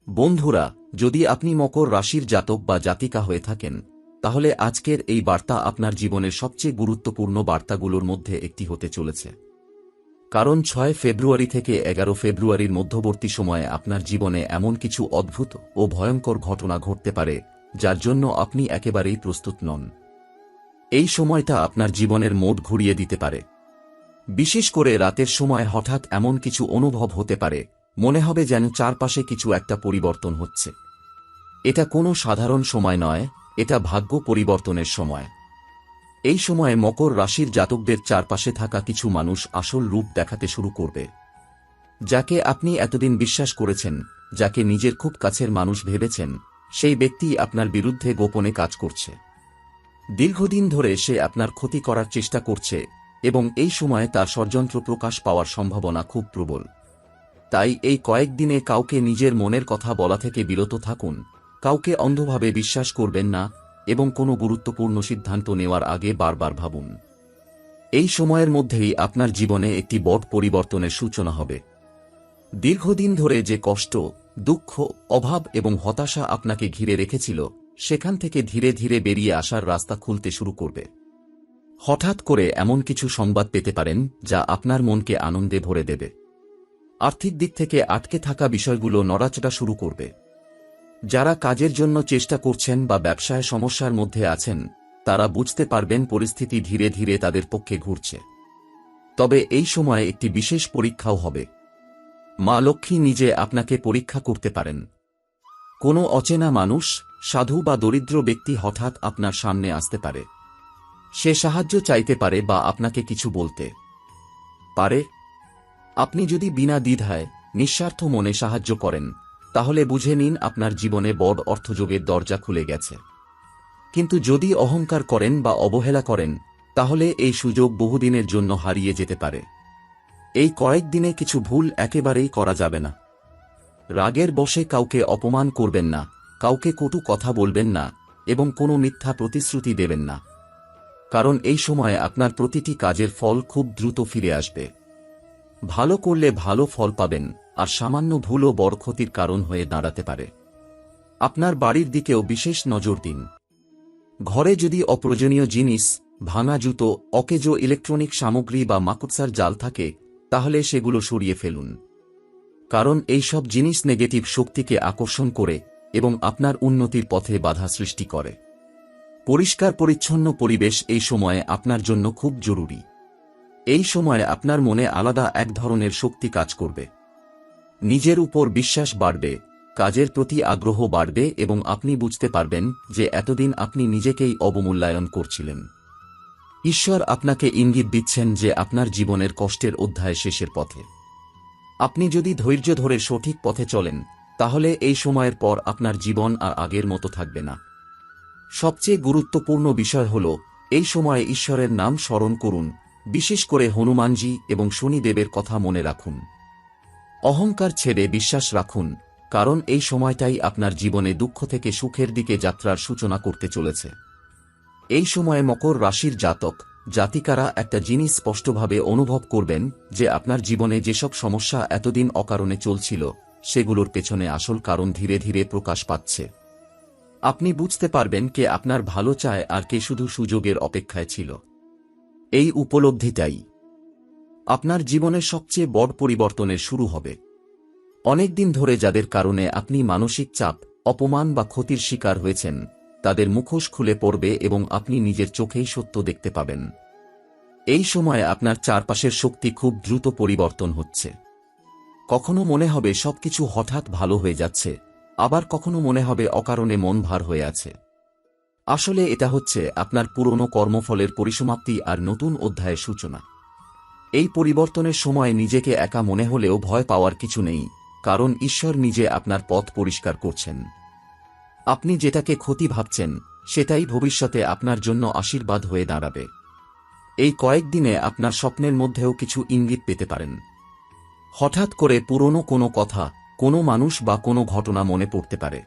বন্ধুরা, যদি আপনি মকর রাশির জাতক বা জাতিকা হয়ে থাকেন, তাহলে আজকের এই বার্তা আপনার জীবনের সবচেয়ে গুরুত্বপূর্ণ বার্তাগুলোর মধ্যে একটি হতে চলেছে। কারণ ৬ ফেব্রুয়ারি থেকে ১১ ফেব্রুয়ারির মধ্যবর্তী সময়ে আপনার জীবনে এমন কিছু অদ্ভুত ও ভয়ঙ্কর ঘটনা ঘটতে পারে, যার জন্য আপনি একেবারেই প্রস্তুত নন। এই সময়টা আপনার জীবনের মোড় ঘুরিয়ে দিতে পারে। বিশেষ করে রাতের সময় হঠাৎ এমন কিছু অনুভব হতে পারে, মনে হবে যেন চারপাশে কিছু একটা পরিবর্তন হচ্ছে। এটা কোনো সাধারণ সময় নয়, এটা ভাগ্য পরিবর্তনের সময়। এই সময়ে মকর রাশির জাতকদের চারপাশে থাকা কিছু মানুষ আসল রূপ দেখাতে শুরু করবে। যাকে আপনি এতদিন বিশ্বাস করেছেন, যাকে নিজের খুব কাছের মানুষ ভেবেছেন, সেই ব্যক্তি আপনার বিরুদ্ধে গোপনে কাজ করছে। দীর্ঘদিন ধরে সে আপনার ক্ষতি করার চেষ্টা করছে এবং এই সময়ে তার ষড়যন্ত্র প্রকাশ পাওয়ার সম্ভাবনা খুব প্রবল। তাই এই কয়েকদিনে কাউকে নিজের মনের কথা বলা থেকে বিরত থাকুন, কাউকে অন্ধভাবে বিশ্বাস করবেন না এবং কোনো গুরুত্বপূর্ণ সিদ্ধান্ত নেওয়ার আগে বারবার ভাবুন। এই সময়ের মধ্যেই আপনার জীবনে একটি বড় পরিবর্তনের সূচনা হবে। দীর্ঘদিন ধরে যে কষ্ট, দুঃখ, অভাব এবং হতাশা আপনাকে ঘিরে রেখেছিল, সেখান থেকে ধীরে ধীরে বেরিয়ে আসার রাস্তা খুলতে শুরু করবে। হঠাৎ করে এমন কিছু সংবাদ পেতে পারেন যা আপনার মনকে আনন্দে ভরে দেবে। আর্থিক দিক থেকে আটকে থাকা বিষয়গুলো নড়াচড়া শুরু করবে। যারা কাজের জন্য চেষ্টা করছেন বা ব্যবসায় সমস্যার মধ্যে আছেন, তারা বুঝতে পারবেন পরিস্থিতি ধীরে ধীরে তাদের পক্ষে ঘুরছে। তবে এই সময়ে একটি বিশেষ পরীক্ষাও হবে। মা লক্ষ্মী নিজে আপনাকে পরীক্ষা করতে পারেন। কোনো অচেনা মানুষ, সাধু বা দরিদ্র ব্যক্তি হঠাৎ আপনার সামনে আসতে পারে। সে সাহায্য চাইতে পারে বা আপনাকে কিছু বলতে পারে। আপনি যদি বিনা দ্বিধায়, নিঃস্বার্থ মনে সাহায্য করেন, তাহলে বুঝে নিন আপনার জীবনে বড় অর্থযোগের দরজা খুলে গেছে। কিন্তু যদি অহংকার করেন বা অবহেলা করেন, তাহলে এই সুযোগ বহুদিনের জন্য হারিয়ে যেতে পারে। এই কয়েকদিনে কিছু ভুল একেবারেই করা যাবে না। রাগের বশে কাউকে অপমান করবেন না, কাউকে কটু কথা বলবেন না এবং কোনো মিথ্যা প্রতিশ্রুতি দেবেন না। কারণ এই সময়ে আপনার প্রতিটি কাজের ফল খুব দ্রুত ফিরে আসবে। ভালো করলে ভালো ফল পাবেন, আর সামান্য ভুলও বড় ক্ষতির কারণ হয়ে দাঁড়াতে পারে। আপনার বাড়ির দিকেও বিশেষ নজর দিন। ঘরে যদি অপ্রয়োজনীয় জিনিস, ভাঙা জুতো, অকেজো ইলেকট্রনিক সামগ্রী বা মাকড়সার জাল থাকে, তাহলে সেগুলো সরিয়ে ফেলুন। কারণ এই সব জিনিস নেগেটিভ শক্তিকে আকর্ষণ করে এবং আপনার উন্নতির পথে বাধা সৃষ্টি করে। পরিষ্কার পরিচ্ছন্ন পরিবেশ এই সময়ে আপনার জন্য খুব জরুরি। এই সময়ে আপনার মনে আলাদা এক ধরনের শক্তি কাজ করবে। নিজের উপর বিশ্বাস বাড়বে, কাজের প্রতি আগ্রহ বাড়বে এবং আপনি বুঝতে পারবেন যে এতদিন আপনি নিজেকেই অবমূল্যায়ন করছিলেন। ঈশ্বর আপনাকে ইঙ্গিত দিচ্ছেন যে আপনার জীবনের কষ্টের অধ্যায় শেষের পথে। আপনি যদি ধৈর্য ধরে সঠিক পথে চলেন, তাহলে এই সময়ের পর আপনার জীবন আর আগের মতো থাকবে না। সবচেয়ে গুরুত্বপূর্ণ বিষয় হল, এই সময়ে ঈশ্বরের নাম স্মরণ করুন, বিশেষ করে হনুমানজি এবং শনিদেবের কথা মনে রাখুন। অহংকার ছেড়ে বিশ্বাস রাখুন, কারণ এই সময়টাই আপনার জীবনে দুঃখ থেকে সুখের দিকে যাত্রার সূচনা করতে চলেছে। এই সময়ে মকর রাশির জাতক জাতিকারা একটা জিনিস স্পষ্টভাবে অনুভব করবেন যে আপনার জীবনে যেসব সমস্যা এতদিন অকারণে চলছিল, সেগুলোর পেছনে আসল কারণ ধীরে ধীরে প্রকাশ পাচ্ছে। আপনি বুঝতে পারবেন কে আপনার ভালো চায় আর কে শুধু সুযোগের অপেক্ষায় ছিল। এই উপলব্ধিটাই আপনার জীবনের সবচেয়ে বড় পরিবর্তনের শুরু হবে। অনেকদিন ধরে যাদের কারণে আপনি মানসিক চাপ, অপমান বা ক্ষতির শিকার হয়েছেন, তাদের মুখোশ খুলে পড়বে এবং আপনি নিজের চোখেই সত্য দেখতে পাবেন। এই সময়ে আপনার চারপাশের শক্তি খুব দ্রুত পরিবর্তন হচ্ছে। কখনো মনে হবে সবকিছু হঠাৎ ভালো হয়ে যাচ্ছে, আবার কখনো মনে হবে অকারণে মন ভার হয়ে আছে। আসলে এটা হচ্ছে আপনার পুরনো কর্মফলের পরিসমাপ্তি আর নতুন অধ্যায়ের সূচনা। এই পরিবর্তনের সময় নিজেকে একা মনে হলেও ভয় পাওয়ার কিছু নেই, কারণ ঈশ্বর নিজে আপনার পথ পরিষ্কার করছেন। আপনি যেটাকে ক্ষতি ভাবছেন, সেটাই ভবিষ্যতে আপনার জন্য আশীর্বাদ হয়ে দাঁড়াবে। এই কয়েকদিনে আপনার স্বপ্নের মধ্যেও কিছু ইঙ্গিত পেতে পারেন। হঠাৎ করে পুরনো কোনো কথা, কোনো মানুষ বা কোনো ঘটনা মনে পড়তে পারে।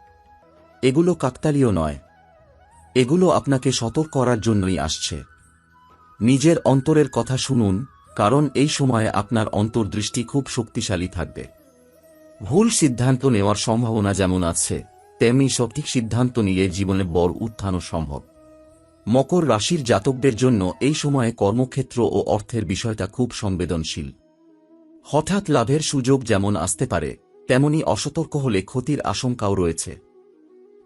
এগুলো কাকতালীয় নয়, এগুলো আপনাকে সতর্ক করার জন্যই আসছে। নিজের অন্তরের কথা শুনুন, কারণ এই সময়ে আপনার অন্তর্দৃষ্টি খুব শক্তিশালী থাকবে। ভুল সিদ্ধান্ত নেওয়ার সম্ভাবনা যেমন আছে, তেমনি সঠিক সিদ্ধান্ত নিয়ে জীবনে বড় উত্থানও সম্ভব। মকর রাশির জাতকদের জন্য এই সময়ে কর্মক্ষেত্র ও অর্থের বিষয়টা খুব সংবেদনশীল। হঠাৎ লাভের সুযোগ যেমন আসতে পারে, তেমনি অসতর্ক হলে ক্ষতির আশঙ্কাও রয়েছে।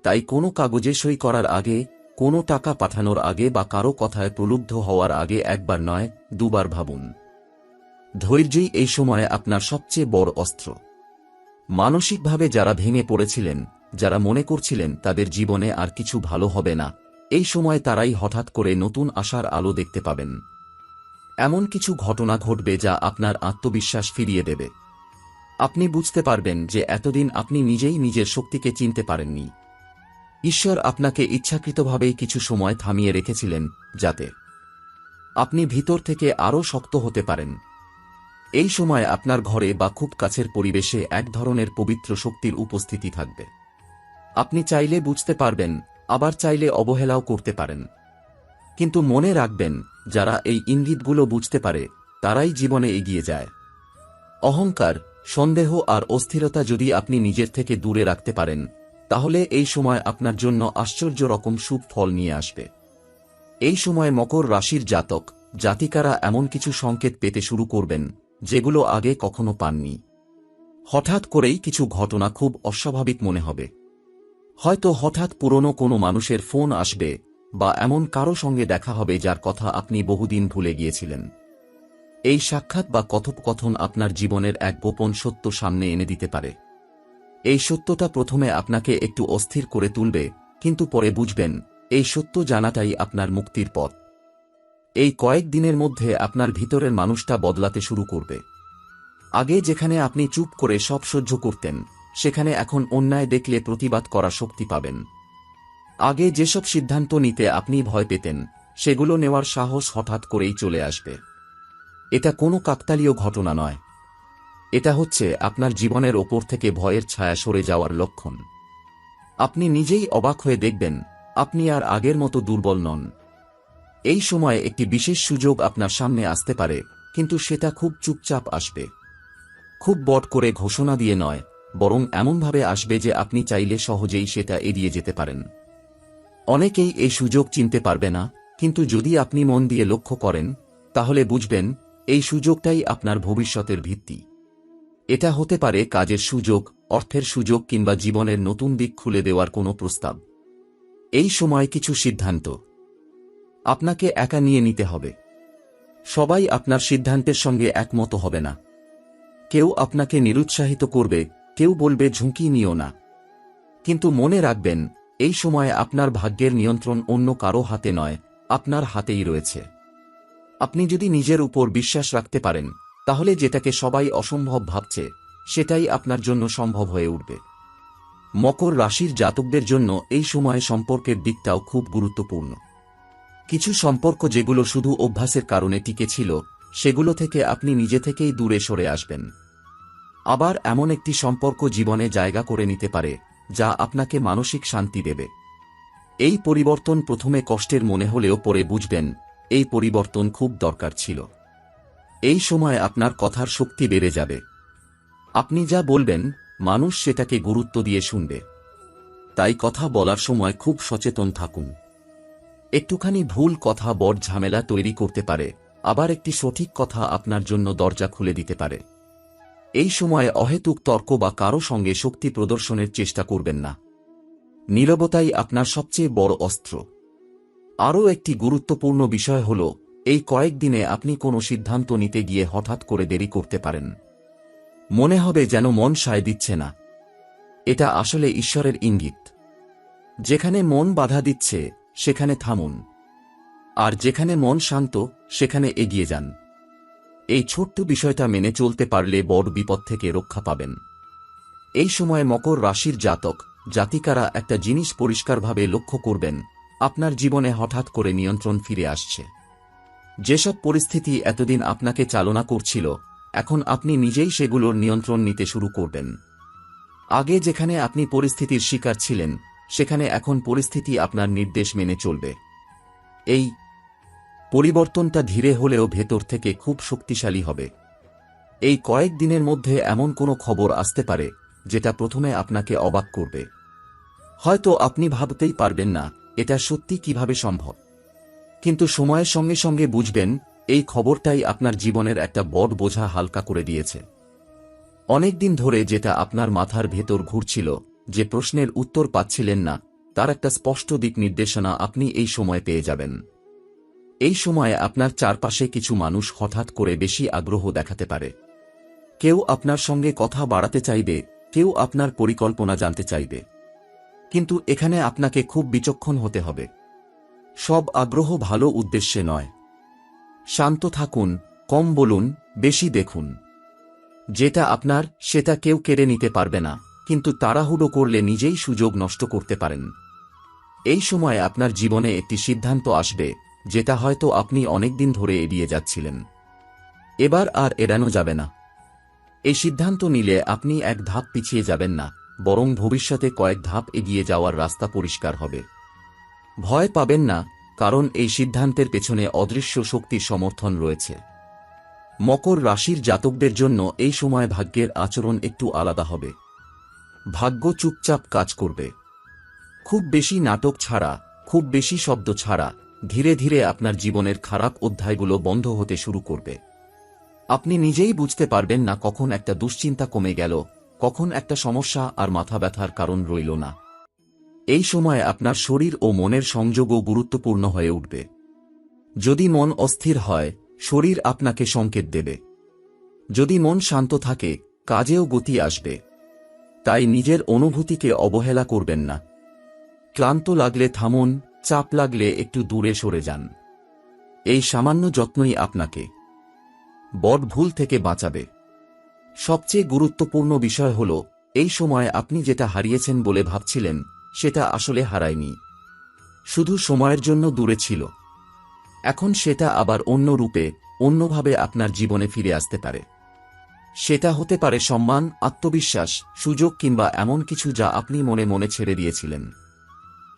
তাই কোনো কাগজে সই করার আগে, কোনো টাকা পাঠানোর আগে বা কারো কথায় প্রলুব্ধ হওয়ার আগে একবার নয়, দুবার ভাবুন। ধৈর্যই এই সময়ে আপনার সবচেয়ে বড় অস্ত্র। মানসিকভাবে যারা ভেঙে পড়েছিলেন, যারা মনে করছিলেন তাদের জীবনে আর কিছু ভালো হবে না, এই সময় তারাই হঠাৎ করে নতুন আশার আলো দেখতে পাবেন। এমন কিছু ঘটনা ঘটবে যা আপনার আত্মবিশ্বাস ফিরিয়ে দেবে। আপনি বুঝতে পারবেন যে এতদিন আপনি নিজেই নিজের শক্তিকে চিনতে পারেননি। ঈশ্বর আপনাকে ইচ্ছাকৃতভাবেই কিছু সময় থামিয়ে রেখেছিলেন, যাতে আপনি ভিতর থেকে আরও শক্ত হতে পারেন। এই সময় আপনার ঘরে বা খুব কাছের পরিবেশে এক ধরনের পবিত্র শক্তির উপস্থিতি থাকবে। আপনি চাইলে বুঝতে পারবেন, আবার চাইলে অবহেলাও করতে পারেন। কিন্তু মনে রাখবেন, যারা এই ইঙ্গিতগুলো বুঝতে পারে তারাই জীবনে এগিয়ে যায়। অহংকার, সন্দেহ আর অস্থিরতা যদি আপনি নিজের থেকে দূরে রাখতে পারেন, তাহলে এই সময় আপনার জন্য আশ্চর্য রকম শুভ ফল নিয়ে আসবে। এই সময় মকর রাশির জাতক জাতিকারা এমন কিছু সংকেত পেতে শুরু করবেন যেগুলো আগে কখনো পাননি। হঠাৎ করেই কিছু ঘটনা খুব অস্বাভাবিক মনে হবে। হয়তো হঠাৎ পুরনো কোনো মানুষের ফোন আসবে, বা এমন কারো সঙ্গে দেখা হবে যার কথা আপনি বহুদিন ভুলে গিয়েছিলেন। এই সাক্ষাৎ বা কথোপকথন আপনার জীবনের এক গোপন সত্য সামনে এনে দিতে পারে। এই সত্যটা প্রথমে আপনাকে একটু অস্থির করে তুলবে, কিন্তু পরে বুঝবেন এই সত্য জানাটাই আপনার মুক্তির পথ। এই কয়েক দিনের মধ্যে আপনার ভিতরের মানুষটা বদলাতে শুরু করবে। আগে যেখানে আপনি চুপ করে সব সহ্য করতেন, সেখানে এখন অন্যায় দেখলে প্রতিবাদ করার শক্তি পাবেন। আগে যেসব সিদ্ধান্ত নিতে আপনি ভয় পেতেন, সেগুলো নেওয়ার সাহস হঠাৎ করেই চলে আসবে। এটা কোনো কাকতালীয় ঘটনা নয়, এটা হচ্ছে আপনার জীবনের ওপর থেকে ভয়ের ছায়া সরে যাওয়ার লক্ষণ। আপনি নিজেই অবাক হয়ে দেখবেন, আপনি আর আগের মতো দুর্বল নন। এই সময়ে একটি বিশেষ সুযোগ আপনার সামনে আসতে পারে, কিন্তু সেটা খুব চুপচাপ আসবে। খুব বড় করে ঘোষণা দিয়ে নয়, বরং এমনভাবে আসবে যে আপনি চাইলে সহজেই সেটা এড়িয়ে যেতে পারেন। অনেকেই এই সুযোগ চিনতে পারবে না, কিন্তু যদি আপনি মন দিয়ে লক্ষ্য করেন, তাহলে বুঝবেন এই সুযোগটাই আপনার ভবিষ্যতের ভিত্তি। এটা হতে পারে কাজের সুযোগ, অর্থের সুযোগ কিংবা জীবনের নতুন দিক খুলে দেওয়ার কোনো প্রস্তাব। এই সময় কিছু সিদ্ধান্ত আপনাকে একা নিয়ে নিতে হবে। সবাই আপনার সিদ্ধান্তের সঙ্গে একমত হবে না। কেউ আপনাকে নিরুৎসাহিত করবে, কেউ বলবে ঝুঁকি নিও না। কিন্তু মনে রাখবেন, এই সময়ে আপনার ভাগ্যের নিয়ন্ত্রণ অন্য কারো হাতে নয়, আপনার হাতেই রয়েছে। আপনি যদি নিজের উপর বিশ্বাস রাখতে পারেন, তাহলে যেটাকে সবাই অসম্ভব ভাবছে, সেটাই আপনার জন্য সম্ভব হয়ে উঠবে। মকর রাশির জাতকদের জন্য এই সময়ে সম্পর্কের দিকটাও খুব গুরুত্বপূর্ণ। কিছু সম্পর্ক যেগুলো শুধু অভ্যাসের কারণে টিকে ছিল, সেগুলো থেকে আপনি নিজে থেকেই দূরে সরে আসবেন। আবার এমন একটি সম্পর্ক জীবনে জায়গা করে নিতে পারে, যা আপনাকে মানসিক শান্তি দেবে। এই পরিবর্তন প্রথমে কষ্টের মনে হলেও পরে বুঝবেন, এই পরিবর্তন খুব দরকার ছিল। এই সময় আপনার কথার শক্তি বেড়ে যাবে। আপনি যা বলবেন, মানুষ সেটাকে গুরুত্ব দিয়ে শুনবে। তাই কথা বলার সময় খুব সচেতন থাকুন। একটুখানি ভুল কথা বড় ঝামেলা তৈরি করতে পারে, আবার একটি সঠিক কথা আপনার জন্য দরজা খুলে দিতে পারে। এই সময়ে অহেতুক তর্ক বা কারো সঙ্গে শক্তি প্রদর্শনের চেষ্টা করবেন না। নীরবতাই আপনার সবচেয়ে বড় অস্ত্র। আরও একটি গুরুত্বপূর্ণ বিষয় হল, এই কয়েকদিনে আপনি কোনো সিদ্ধান্ত নিতে গিয়ে হঠাৎ করে দেরি করতে পারেন। মনে হবে যেন মন সায় দিচ্ছে না। এটা আসলে ঈশ্বরের ইঙ্গিত। যেখানে মন বাধা দিচ্ছে, সেখানে থামুন। আর যেখানে মন শান্ত, সেখানে এগিয়ে যান। এই ছোট্ট বিষয়টা মেনে চলতে পারলে বড় বিপদ থেকে রক্ষা পাবেন। এই সময় মকর রাশির জাতক জাতিকারা একটা জিনিস পরিষ্কারভাবে লক্ষ্য করবেন, আপনার জীবনে হঠাৎ করে নিয়ন্ত্রণ ফিরে আসছে। যেসব পরিস্থিতি এতদিন আপনাকে চালনা করছিল, এখন আপনি নিজেই সেগুলোর নিয়ন্ত্রণ নিতে শুরু করবেন। আগে যেখানে আপনি পরিস্থিতির শিকার ছিলেন, সেখানে এখন পরিস্থিতি আপনার নির্দেশ মেনে চলবে। এই পরিবর্তনটা ধীরে হলেও ভেতর থেকে খুব শক্তিশালী হবে। এই কয়েক দিনের মধ্যে এমন কোনো খবর আসতে পারে, যেটা প্রথমে আপনাকে অবাক করবে। হয়তো আপনি ভাবতেই পারবেন না এটা সত্যি কিভাবে সম্ভব, কিন্তু সময়ের সঙ্গে সঙ্গে বুঝবেন এই খবরটাই আপনার জীবনের একটা বড় বোঝা হালকা করে দিয়েছে। অনেকদিন ধরে যেটা আপনার মাথার ভেতর ঘুরছিল, যে প্রশ্নের উত্তর পাচ্ছিলেন না, তার একটা স্পষ্ট দিক নির্দেশনা আপনি এই সময় পেয়ে যাবেন। এই সময়ে আপনার চারপাশে কিছু মানুষ হঠাৎ করে বেশি আগ্রহ দেখাতে পারে। কেউ আপনার সঙ্গে কথা বাড়াতে চাইবে, কেউ আপনার পরিকল্পনা জানতে চাইবে। কিন্তু এখানে আপনাকে খুব বিচক্ষণ হতে হবে। সব আগ্রহ ভালো উদ্দেশ্যে নয়। শান্ত থাকুন, কম বলুন, বেশি দেখুন। যেটা আপনার সেটা কেউ কেড়ে নিতে পারবে না, কিন্তু তাড়াহুড়ো করলে নিজেই সুযোগ নষ্ট করতে পারেন। এই সময় আপনার জীবনে একটি সিদ্ধান্ত আসবে যেটা হয়তো আপনি অনেকদিন ধরে এড়িয়ে যাচ্ছিলেন। এবার আর এড়ানো যাবে না। এই সিদ্ধান্ত নিলে আপনি এক ধাপ পিছিয়ে যাবেন না, বরং ভবিষ্যতে কয়েক ধাপ এগিয়ে যাওয়ার রাস্তা পরিষ্কার হবে। ভয় পাবেন না, কারণ এই সিদ্ধান্তের পেছনে অদৃশ্য শক্তির সমর্থন রয়েছে। মকর রাশির জাতকদের জন্য এই সময় ভাগ্যের আচরণ একটু আলাদা হবে। ভাগ্য চুপচাপ কাজ করবে। খুব বেশি নাটক ছাড়া, খুব বেশি শব্দ ছাড়া ধীরে ধীরে আপনার জীবনের খারাপ অধ্যায়গুলো বন্ধ হতে শুরু করবে। আপনি নিজেই বুঝতে পারবেন না কখন একটা দুশ্চিন্তা কমে গেল, কখন একটা সমস্যা আর মাথা ব্যথার কারণ রইল না। এই সময়ে আপনার শরীর ও মনের সংযোগও গুরুত্বপূর্ণ হয়ে উঠবে। যদি মন অস্থির হয়, শরীর আপনাকে সংকেত দেবে। যদি মন শান্ত থাকে, কাজেও গতি আসবে। তাই নিজের অনুভূতিকে অবহেলা করবেন না। ক্লান্ত লাগলে থামুন, চাপ লাগলে একটু দূরে সরে যান। এই সামান্য যত্নই আপনাকে বড় ভুল থেকে বাঁচাবে। সবচেয়ে গুরুত্বপূর্ণ বিষয় হল, এই সময় আপনি যেটা হারিয়েছেন বলে ভাবছিলেন, সেটা আসলে হারায়নি। শুধু সময়ের জন্য দূরে ছিল। এখন সেটা আবার অন্য রূপে, অন্যভাবে আপনার জীবনে ফিরে আসতে পারে। সেটা হতে পারে সম্মান, আত্মবিশ্বাস, সুযোগ কিংবা এমন কিছু যা আপনি মনে মনে ছেড়ে দিয়েছিলেন।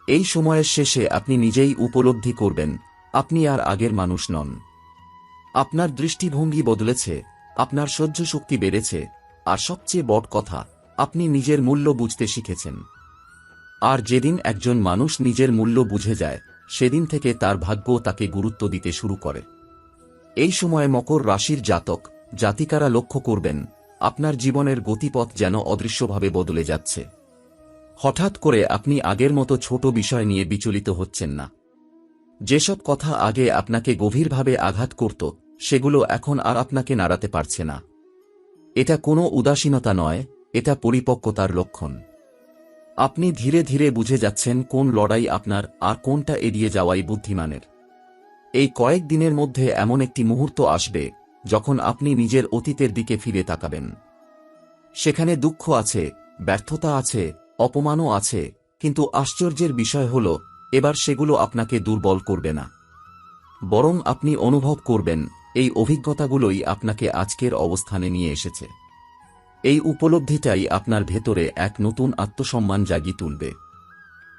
এই সময়ের শেষে আপনি নিজেই উপলব্ধি করবেন, আপনি আর আগের মানুষ নন। আপনার দৃষ্টিভঙ্গি বদলেছে, আপনার সহ্য শক্তি বেড়েছে, আর সবচেয়ে বড় কথা, আপনি নিজের মূল্য বুঝতে শিখেছেন। আর যেদিন একজন মানুষ নিজের মূল্য বুঝে যায়, সেদিন থেকে তার ভাগ্য তাকে গুরুত্ব দিতে শুরু করে। এই সময় মকর রাশির জাতক জাতিকারা লক্ষ্য করবেন, আপনার জীবনের গতিপথ যেন অদৃশ্যভাবে বদলে যাচ্ছে। হঠাৎ করে আপনি আগের মতো ছোট বিষয় নিয়ে বিচলিত হচ্ছেন না। যেসব কথা আগে আপনাকে গভীরভাবে আঘাত করত, সেগুলো এখন আর আপনাকে নাড়াতে পারছে না। এটা কোনো উদাসীনতা নয়, এটা পরিপক্কতার লক্ষণ। আপনি ধীরে ধীরে বুঝে যাচ্ছেন কোন লড়াই আপনার আর কোনটা এড়িয়ে যাওয়াই বুদ্ধিমানের। এই কয়েক দিনের মধ্যে এমন একটি মুহূর্ত আসবে যখন আপনি নিজের অতীতের দিকে ফিরে তাকাবেন। সেখানে দুঃখ আছে, ব্যর্থতা আছে, অপমানও আছে, কিন্তু আশ্চর্যের বিষয় হল, এবার সেগুলো আপনাকে দুর্বল করবে না। বরং আপনি অনুভব করবেন, এই অভিজ্ঞতাগুলোই আপনাকে আজকের অবস্থানে নিয়ে এসেছে। এই উপলব্ধিটাই আপনার ভেতরে এক নতুন আত্মসম্মান জাগিয়ে তুলবে।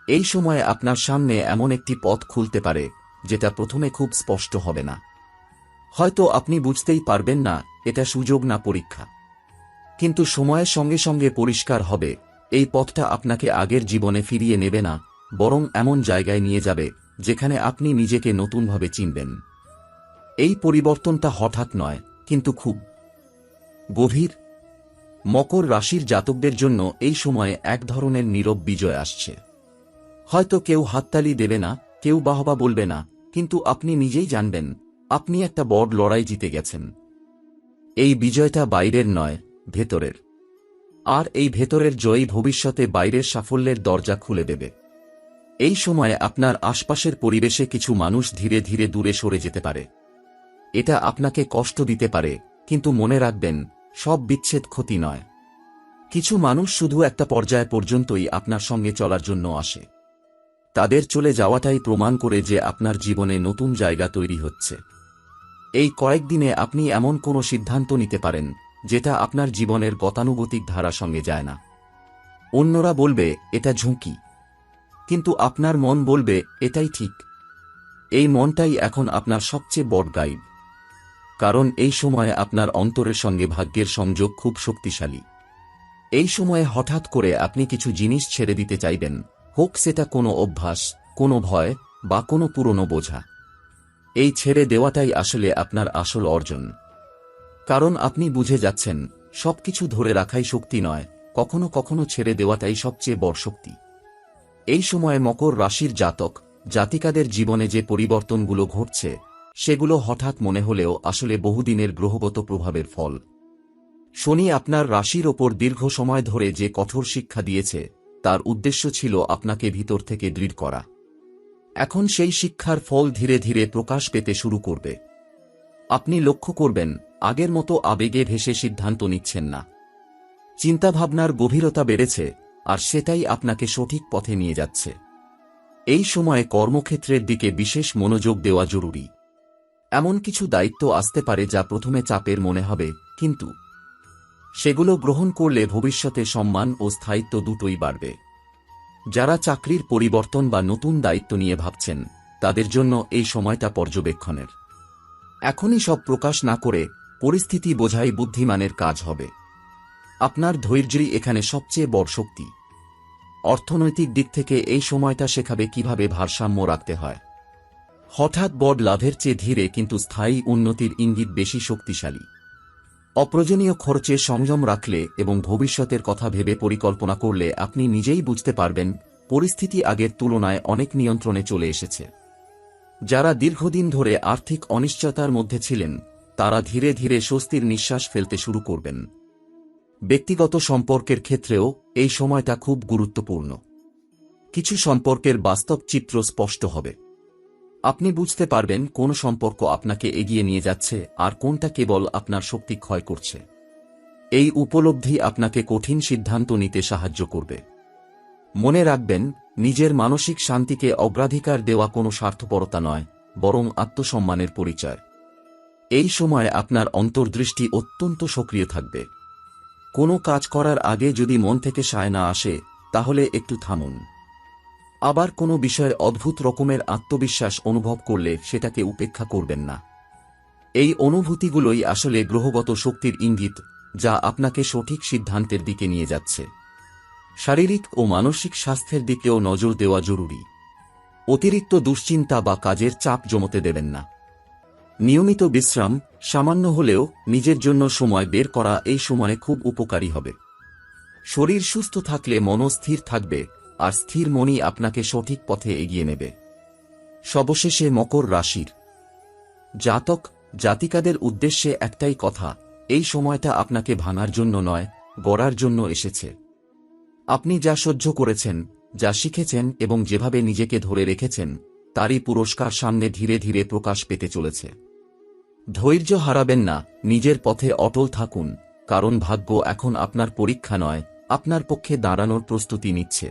এই সময়ে আপনার সামনে এমন একটি পথ খুলতে পারে, যেটা প্রথমে খুব স্পষ্ট হবে না। হয়তো আপনি বুঝতেই পারবেন না এটা সুযোগ না পরীক্ষা। কিন্তু সময়ের সঙ্গে সঙ্গে পরিষ্কার হবে, এই পথটা আপনাকে আগের জীবনে ফিরিয়ে নেবে না, বরং এমন জায়গায় নিয়ে যাবে যেখানে আপনি নিজেকে নতুনভাবে চিনবেন। এই পরিবর্তনটা হঠাৎ নয়, কিন্তু খুব গভীর। মকর রাশির জাতকদের জন্য এই সময়ে এক ধরনের নীরব বিজয় আসছে। হয়তো কেউ হাততালি দেবে না, কেউ বাহবা বলবে না, কিন্তু আপনি নিজেই জানবেন, আপনি একটা বড় লড়াই জিতে গেছেন। এই বিজয়টা বাইরের নয়, ভেতরের। আর এই ভেতরের জয়ই ভবিষ্যতে বাইরের সাফল্যের দরজা খুলে দেবে। এই সময়ে আপনার আশপাশের পরিবেশে কিছু মানুষ ধীরে ধীরে দূরে সরে যেতে পারে। এটা আপনাকে কষ্ট দিতে পারে, কিন্তু মনে রাখবেন, সব বিচ্ছেদ ক্ষতি নয়। কিছু মানুষ শুধু একটা পর্যায় পর্যন্তই আপনার সঙ্গে চলার জন্য আসে। তাদের চলে যাওয়াটাই প্রমাণ করে যে আপনার জীবনে নতুন জায়গা তৈরি হচ্ছে। এই কয়েকদিনে আপনি এমন কোনো সিদ্ধান্ত নিতে পারেন যেটা আপনার জীবনের গতানুগতিক ধারা সঙ্গে যায় না। অন্যরা বলবে এটা ঝুঁকি, কিন্তু আপনার মন বলবে এটাই ঠিক। এই মনটাই এখন আপনার সবচেয়ে বড় গাইড। কারণ এই সময়ে আপনার অন্তরের সঙ্গে ভাগ্যের সংযোগ খুব শক্তিশালী। এই সময়ে হঠাৎ করে আপনি কিছু জিনিস ছেড়ে দিতে চাইবেন, হোক সেটা কোনো অভ্যাস, কোনো ভয় বা কোনো পুরনো বোঝা। এই ছেড়ে দেওয়াটাই আসলে আপনার আসল অর্জন। কারণ আপনি বুঝে যাচ্ছেন, সবকিছু ধরে রাখাই শক্তি নয়, কখনো কখনো ছেড়ে দেওয়াটাই সবচেয়ে বড় শক্তি। এই সময়ে মকর রাশির জাতক জাতিকাদের জীবনে যে পরিবর্তনগুলো ঘটছে, সেগুলো হঠাৎ মনে হলেও আসলে বহুদিনের গ্রহগত প্রভাবের ফল। শনি আপনার রাশির ওপর দীর্ঘ সময় ধরে যে কঠোর শিক্ষা দিয়েছে, তার উদ্দেশ্য ছিল আপনাকে ভিতর থেকে দৃঢ় করা। এখন সেই শিক্ষার ফল ধীরে ধীরে প্রকাশ পেতে শুরু করবে। আপনি লক্ষ্য করবেন, আগের মতো আবেগে ভেসে সিদ্ধান্ত নিচ্ছেন না। চিন্তাভাবনার গভীরতা বেড়েছে, আর সেটাই আপনাকে সঠিক পথে নিয়ে যাচ্ছে। এই সময়ে কর্মক্ষেত্রের দিকে বিশেষ মনোযোগ দেওয়া জরুরি। এমন কিছু দায়িত্ব আসতে পারে যা প্রথমে চাপের মনে হবে, কিন্তু সেগুলো গ্রহণ করলে ভবিষ্যতে সম্মান ও স্থায়িত্ব দুটোই বাড়বে। যারা চাকরির পরিবর্তন বা নতুন দায়িত্ব নিয়ে ভাবছেন, তাদের জন্য এই সময়টা পর্যবেক্ষণের। এখনই সব প্রকাশ না করে পরিস্থিতি বোঝাই বুদ্ধিমানের কাজ হবে। আপনার ধৈর্যই এখানে সবচেয়ে বড় শক্তি। অর্থনৈতিক দিক থেকে এই সময়টা শেখাবে কিভাবে ভারসাম্য রাখতে হয়। হঠাৎ বড় লাভের চেয়ে ধীরে কিন্তু স্থায়ী উন্নতির ইঙ্গিত বেশি শক্তিশালী। অপ্রয়োজনীয় খরচে সংযম রাখলে এবং ভবিষ্যতের কথা ভেবে পরিকল্পনা করলে আপনি নিজেই বুঝতে পারবেন, পরিস্থিতি আগের তুলনায় অনেক নিয়ন্ত্রণে চলে এসেছে। যারা দীর্ঘদিন ধরে আর্থিক অনিশ্চয়তার মধ্যে ছিলেন, তারা ধীরে ধীরে স্বস্তির নিঃশ্বাস ফেলতে শুরু করবেন। ব্যক্তিগত সম্পর্কের ক্ষেত্রেও এই সময়টা খুব গুরুত্বপূর্ণ। কিছু সম্পর্কের বাস্তব চিত্র স্পষ্ট হবে। আপনি বুঝতে পারবেন কোন সম্পর্ক আপনাকে এগিয়ে নিয়ে যাচ্ছে আর কোনটা কেবল আপনার শক্তি ক্ষয় করছে। এই উপলব্ধি আপনাকে কঠিন সিদ্ধান্ত নিতে সাহায্য করবে। মনে রাখবেন, নিজের মানসিক শান্তিকে অগ্রাধিকার দেওয়া কোনো স্বার্থপরতা নয়, বরং আত্মসম্মানের পরিচয়। এই সময় আপনার অন্তর্দৃষ্টি অত্যন্ত সক্রিয় থাকবে। কোনো কাজ করার আগে যদি মন থেকে সায় না আসে, তাহলে একটু থামুন। আবার কোনো বিষয়ে অদ্ভুত রকমের আত্মবিশ্বাস অনুভব করলে সেটাকে উপেক্ষা করবেন না। এই অনুভূতিগুলোই আসলে গ্রহগত শক্তির ইঙ্গিত, যা আপনাকে সঠিক সিদ্ধান্তের দিকে নিয়ে যাচ্ছে। শারীরিক ও মানসিক স্বাস্থ্যের দিকেও নজর দেওয়া জরুরি। অতিরিক্ত দুশ্চিন্তা বা কাজের চাপ জমতে দেবেন না। নিয়মিত বিশ্রাম, সামান্য হলেও নিজের জন্য সময় বের করা এই সময়ে খুব উপকারী হবে। শরীর সুস্থ থাকলে মনও স্থির থাকবে, আর স্থির মনই আপনাকে সঠিক পথে এগিয়ে নেবে। সবশেষে মকর রাশির জাতক জাতিকাদের উদ্দেশ্যে একটাই কথা, এই সময়টা আপনাকে ভাঙার জন্য নয়, গড়ার জন্য এসেছে। আপনি যা সহ্য করেছেন, যা শিখেছেন এবং যেভাবে নিজেকে ধরে রেখেছেন, তারই পুরস্কার সামনে ধীরে ধীরে প্রকাশ পেতে চলেছে। ধৈর্য হারাবেন না, নিজের পথে অটল থাকুন, কারণ ভাগ্য এখন আপনার পরীক্ষা নয়, আপনার পক্ষে দাঁড়ানোর প্রস্তুতি নিচ্ছে।